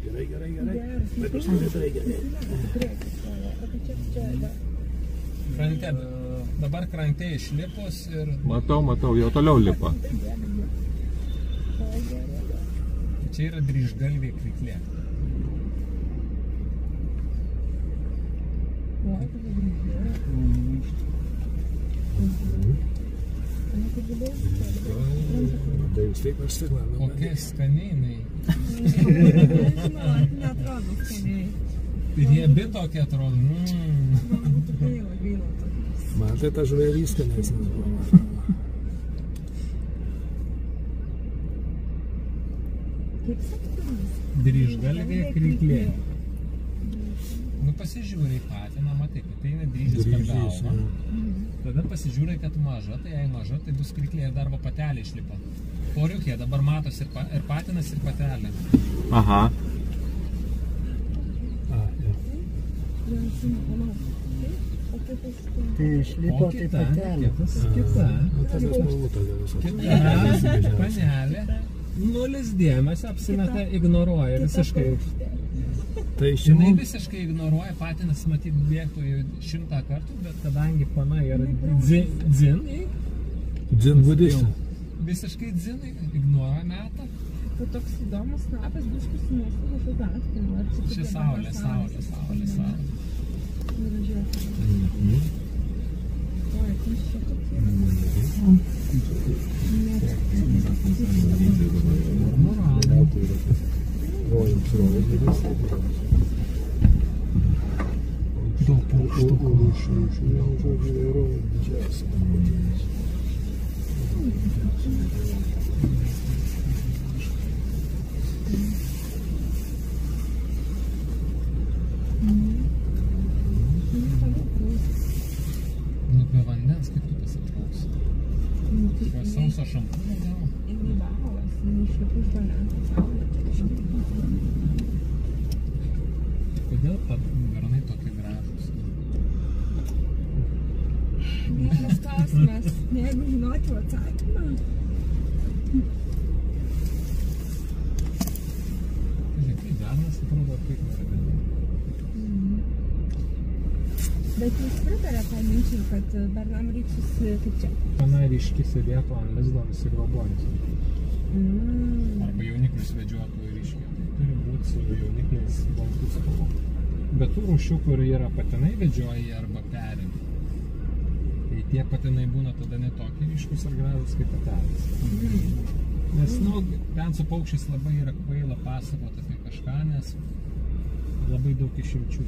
Gerai. Bet paskui gerai. Krante, dabar krante išlipus ir... Matau, jau toliau lipa. Čia yra dryžgalvė kriklė. Tai vis tiek aš stiklą. Kokie skaniai. Neatrodo skaniai. Ir jie abi tokie atrodo. Man tai ta žvėrys skanesnis buvo. Kaip sakymas? Dryžgalvė kriklė. Nu pasižiūrė į patiną, matai, kad tai nedryžis per galvą. Tada pasižiūrė, kad maža, tai jei maža, tai bus kriklė ir dar va patelė išlipa. Poriukė, dabar matos ir patinas, ir patelė. Aha. Tai išlipo tai patelė. Kita. Panelė. Nulis dėmesio, apsimeta, ignoruoja visiškai. Tai Jinai visiškai ignoruoja, patinas matyt bėgtų jau 100 kartų, bet kadangi pana yra dzin budistė. Visiškai dzin ignoruoja metą. Tai toks įdomus knapas, biškus mūsų kažkokio atskimo. Čia saulė. Oi, kas čia tokie? Daug paukštukų rūšių. Didžiausia. Nu, be vandens, kaip tu pasitrauksi? Sauso šampūno gal? Jinai balas, jinai išlipu iš vandens. Kodėl bernai tokie gražūs? Vienas klausimas, jeigu žinočiau atsakymą. Žiūrėk, kaip bernas atrodo, kaip mergina. Bet jūs pritarė tai minčiai, kad bernam reiksis kaip čia? Pana ryški sėdėtų ant lizdo nusigrobojus. Arba jauniklius vedžiotų ryškiai. Tai turi būti su jaunikliais baltų spalvų. Bet tų rūšių, kur yra patinai vedžioja arba peri. Tai tie patinai būna tada ne tokie ryškus ar gražūs kaip patelės. Nes, nu, ten su paukščiais labai yra kvaila pasakot apie kažką, nes labai daug išimčių.